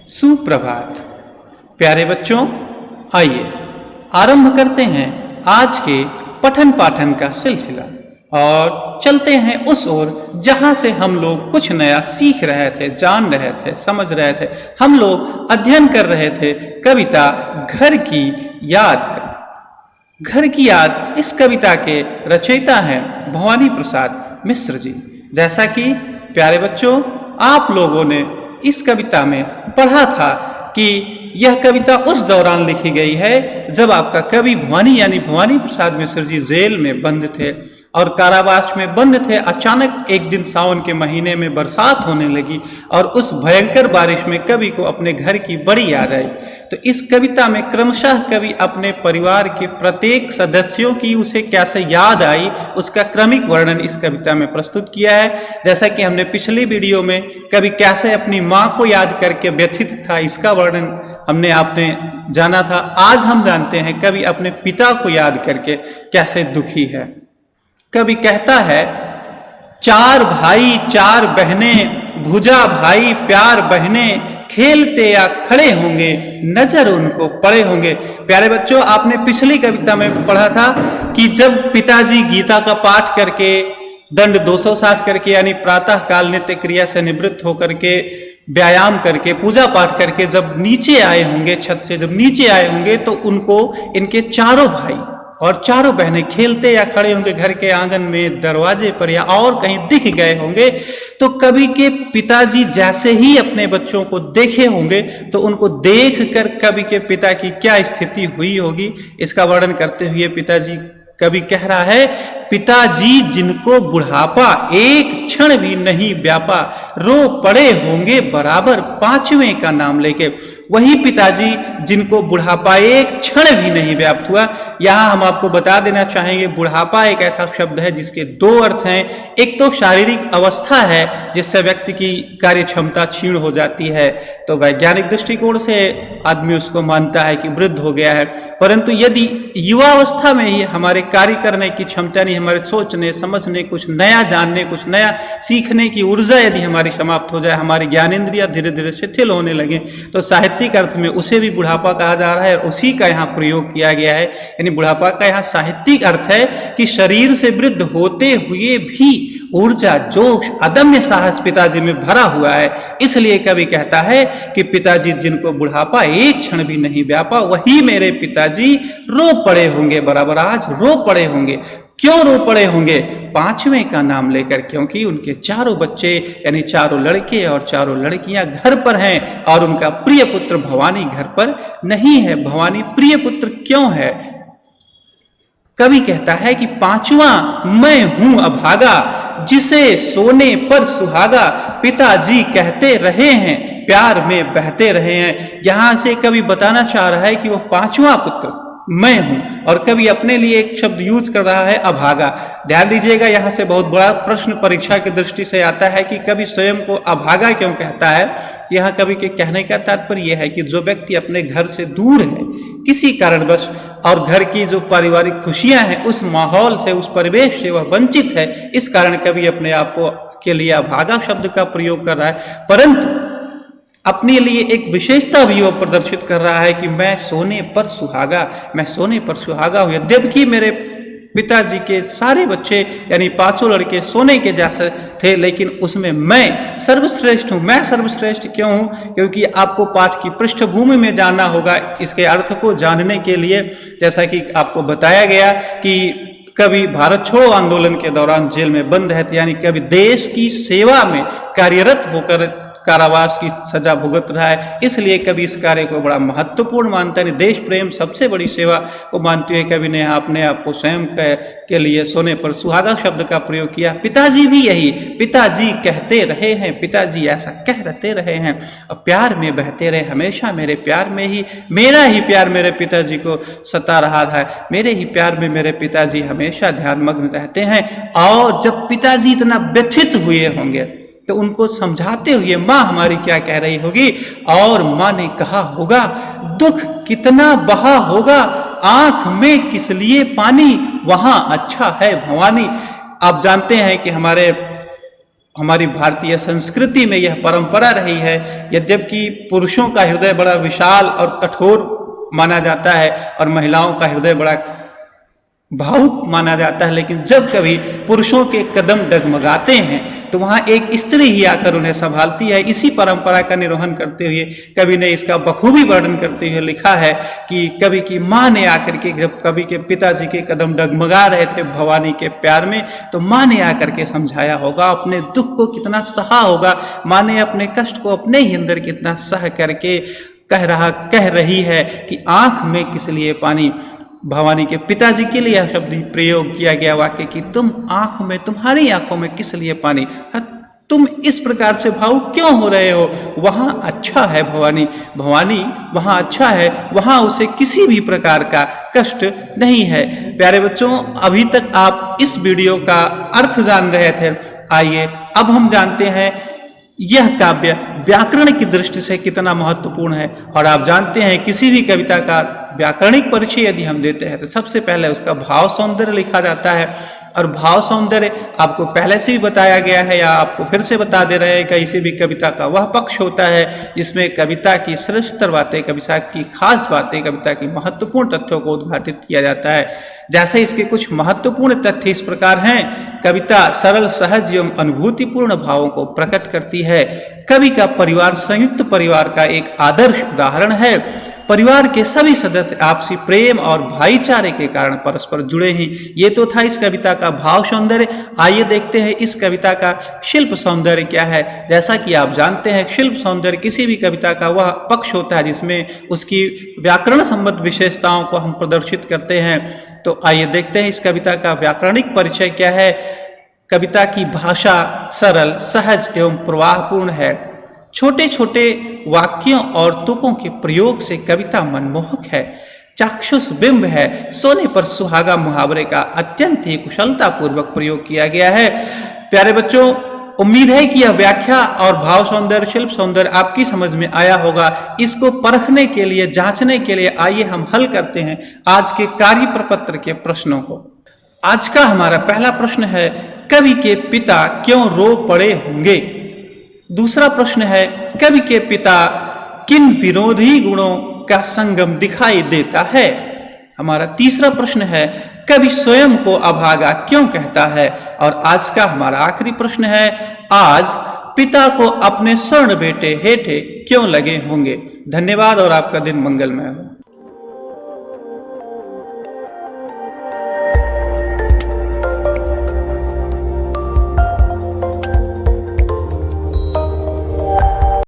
सुप्रभात प्यारे बच्चों, आइए आरंभ करते हैं आज के पठन पाठन का सिलसिला और चलते हैं उस ओर जहां से हम लोग कुछ नया सीख रहे थे, जान रहे थे, समझ रहे थे। हम लोग अध्ययन कर रहे थे कविता घर की याद का। घर की याद इस कविता के रचयिता हैं भवानी प्रसाद मिश्र जी। जैसा कि प्यारे बच्चों आप लोगों ने इस कविता में पढ़ा था कि यह कविता उस दौरान लिखी गई है जब आपका कवि भवानी यानी भवानी प्रसाद मिश्र जी जेल में बंद थे और कारावास में बंद थे। अचानक एक दिन सावन के महीने में बरसात होने लगी और उस भयंकर बारिश में कवि को अपने घर की बड़ी याद आई। तो इस कविता में क्रमशः कवि अपने परिवार के प्रत्येक सदस्यों की उसे कैसे याद आई उसका क्रमिक वर्णन इस कविता में प्रस्तुत किया है। जैसा कि हमने पिछली वीडियो में कवि कैसे अपनी माँ को याद करके व्यथित था, इसका वर्णन हमने आपने जाना था। आज हम जानते हैं कवि अपने पिता को याद करके कैसे दुखी है। कवि कहता है, चार भाई चार बहनें, भुजा भाई प्यार बहनें, खेलते या खड़े होंगे नजर उनको पड़े होंगे। प्यारे बच्चों, आपने पिछली कविता में पढ़ा था कि जब पिताजी गीता का पाठ करके दंड 260 करके यानी प्रातः काल नित्य क्रिया से निवृत्त होकर के व्यायाम करके पूजा पाठ करके जब नीचे आए होंगे, छत से जब नीचे आए होंगे तो उनको इनके चारों भाई और चारों बहनें खेलते या खड़े होंगे घर के आंगन में, दरवाजे पर या और कहीं दिख गए होंगे। तो कवि के पिताजी जैसे ही अपने बच्चों को देखे होंगे तो उनको देखकर कवि के पिता की क्या स्थिति हुई होगी, इसका वर्णन करते हुए पिताजी कवि कह रहा है, पिताजी जिनको बुढ़ापा एक क्षण भी नहीं व्यापा, रो पड़े होंगे बराबर पांचवें का नाम लेके। वही पिताजी जिनको बुढ़ापा एक क्षण भी नहीं व्याप्त हुआ। यहां हम आपको बता देना चाहेंगे, बुढ़ापा एक ऐसा शब्द है जिसके दो अर्थ हैं। एक तो शारीरिक अवस्था है जिससे व्यक्ति की कार्य क्षमता क्षीण हो जाती है, तो वैज्ञानिक दृष्टिकोण से आदमी उसको मानता है कि वृद्ध हो गया है। परंतु यदि युवावस्था में ही हमारे कार्य करने की क्षमता नहीं, हमारे सोचने समझने, कुछ नया जानने, कुछ नया सीखने की ऊर्जा यदि हमारी समाप्त हो जाए, हमारी ज्ञानेंद्रिया धीरे धीरे शिथिल होने लगे, तो साहित्यिक अर्थ में उसे भी बुढ़ापा कहा जा रहा है और उसी का यहाँ प्रयोग किया गया है। यानी बुढ़ापा का यहाँ साहित्यिक अर्थ है कि शरीर से वृद्ध होते हुए भी ऊर्जा, जोश, अदम्य साहस पिताजी में भरा हुआ है। इसलिए कवि कहता है कि पिताजी जिनको बुढ़ापा एक क्षण भी नहीं व्यापा, वही मेरे पिताजी रो पड़े होंगे बराबर, आज रो पड़े होंगे। क्यों रो पड़े होंगे? पांचवें का नाम लेकर, क्योंकि उनके चारों बच्चे यानी चारों लड़के और चारों लड़कियां घर पर हैं और उनका प्रिय पुत्र भवानी घर पर नहीं है। भवानी प्रिय पुत्र क्यों है? कवि कहता है कि पांचवा मैं हूं अभागा, जिसे सोने पर सुहागा, पिताजी कहते रहे हैं प्यार में बहते रहे हैं। यहां से कवि बताना चाह रहा है कि वो पांचवा पुत्र मैं हूं और कवि अपने लिए एक शब्द यूज कर रहा है अभागा। ध्यान दीजिएगा, यहां से बहुत बड़ा प्रश्न परीक्षा की दृष्टि से आता है कि कवि स्वयं को अभागा क्यों कहता है। यहां कवि के कहने का तात्पर्य यह है कि जो व्यक्ति अपने घर से दूर है किसी कारणवश और घर की जो पारिवारिक खुशियां हैं उस माहौल से, उस परिवेश से वह वंचित है, इस कारण कवि अपने आप को के लिए अभागा शब्द का प्रयोग कर रहा है। परंतु अपने लिए एक विशेषता भी वो प्रदर्शित कर रहा है कि मैं सोने पर सुहागा, मैं सोने पर सुहागा हूं। यद्यपि मेरे पिताजी के सारे बच्चे यानी पांचों लड़के सोने के जैसे थे, लेकिन उसमें मैं सर्वश्रेष्ठ हूं। मैं सर्वश्रेष्ठ क्यों हूं? क्योंकि आपको पाठ की पृष्ठभूमि में जानना होगा इसके अर्थ को जानने के लिए। जैसा कि आपको बताया गया कि कवि भारत छोड़ो आंदोलन के दौरान जेल में बंद है, यानी कवि देश की सेवा में कार्यरत होकर कारावास की सजा भुगत रहा है। इसलिए कवि इस कार्य को बड़ा महत्वपूर्ण मानता है। देश प्रेम सबसे बड़ी सेवा को मानते हुए कवि ने अपने आप को स्वयं के लिए सोने पर सुहागा शब्द का प्रयोग किया। पिताजी भी यही, पिताजी कहते रहे हैं, पिताजी ऐसा कहते रहे हैं और प्यार में बहते रहे, हमेशा मेरे प्यार में ही, मेरा ही प्यार मेरे पिताजी को सता रहा है, मेरे ही प्यार में मेरे पिताजी हमेशा ध्यानमग्न रहते हैं। और जब पिताजी इतना व्यथित हुए होंगे तो उनको समझाते हुए माँ हमारी क्या कह रही होगी, और माँ ने कहा होगा दुख कितना बहा होगा, आंख में किस लिए पानी, वहां अच्छा है भवानी। आप जानते हैं कि हमारे हमारी भारतीय संस्कृति में यह परंपरा रही है। यद्यपि पुरुषों का हृदय बड़ा विशाल और कठोर माना जाता है और महिलाओं का हृदय बड़ा भावुक माना जाता है, लेकिन जब कभी पुरुषों के कदम डगमगाते हैं तो वहाँ एक स्त्री ही आकर उन्हें संभालती है। इसी परंपरा का निर्वहन करते हुए कवि ने इसका बखूबी वर्णन करते हुए लिखा है कि कवि की माँ ने आकर के, जब कवि के पिताजी के कदम डगमगा रहे थे भवानी के प्यार में, तो माँ ने आकर के समझाया होगा, अपने दुख को कितना सहा होगा, माँ ने अपने कष्ट को अपने ही अंदर कितना सह करके कह रही है कि आंख में किस लिए पानी। भवानी के पिताजी के लिए यह शब्द प्रयोग किया गया वाक्य कि तुम्हारी आंखों में किस लिए पानी, तुम इस प्रकार से भावुक क्यों हो रहे हो, वहां अच्छा है भवानी वहां अच्छा है, वहां उसे किसी भी प्रकार का कष्ट नहीं है। प्यारे बच्चों, अभी तक आप इस वीडियो का अर्थ जान रहे थे। आइए अब हम जानते हैं यह काव्य व्याकरण की दृष्टि से कितना महत्वपूर्ण है। और आप जानते हैं किसी भी कविता का व्याकरणिक परिचय यदि हम देते हैं तो सबसे पहले उसका भाव सौंदर्य लिखा जाता है। और भाव सौंदर्य आपको पहले से भी बताया गया है या आपको फिर से बता दे रहे हैं, किसी भी कविता का वह पक्ष होता है जिसमें कविता की श्रेष्ठतर बातें, कविता की खास बातें, कविता की महत्वपूर्ण तथ्यों को उद्घाटित किया जाता है। जैसे इसके कुछ महत्वपूर्ण तथ्य इस प्रकार हैं। कविता सरल, सहज एवं अनुभूतिपूर्ण भावों को प्रकट करती है। कवि का परिवार संयुक्त परिवार का एक आदर्श उदाहरण है। परिवार के सभी सदस्य आपसी प्रेम और भाईचारे के कारण परस्पर जुड़े हैं। ये तो था इस कविता का भाव सौंदर्य। आइए देखते हैं इस कविता का शिल्प सौंदर्य क्या है। जैसा कि आप जानते हैं, शिल्प सौंदर्य किसी भी कविता का वह पक्ष होता है जिसमें उसकी व्याकरण संबंध विशेषताओं को हम प्रदर्शित करते हैं। तो आइए देखते हैं इस कविता का व्याकरणिक परिचय क्या है। कविता की भाषा सरल, सहज एवं प्रवाहपूर्ण है। छोटे छोटे वाक्यों और तुकों के प्रयोग से कविता मनमोहक है। चाक्षुष बिंब है। सोने पर सुहागा मुहावरे का अत्यंत ही कुशलता पूर्वक प्रयोग किया गया है। प्यारे बच्चों, उम्मीद है कि यह व्याख्या और भाव सौंदर्य, शिल्प सौंदर्य आपकी समझ में आया होगा। इसको परखने के लिए, जांचने के लिए आइए हम हल करते हैं आज के कार्य प्रपत्र के प्रश्नों को। आज का हमारा पहला प्रश्न है, कवि के पिता क्यों रो पड़े होंगे। दूसरा प्रश्न है, कवि के पिता किन विरोधी गुणों का संगम दिखाई देता है। हमारा तीसरा प्रश्न है, कवि स्वयं को अभागा क्यों कहता है। और आज का हमारा आखिरी प्रश्न है, आज पिता को अपने स्वर्ण बेटे हेठे क्यों लगे होंगे। धन्यवाद और आपका दिन मंगलमय हो।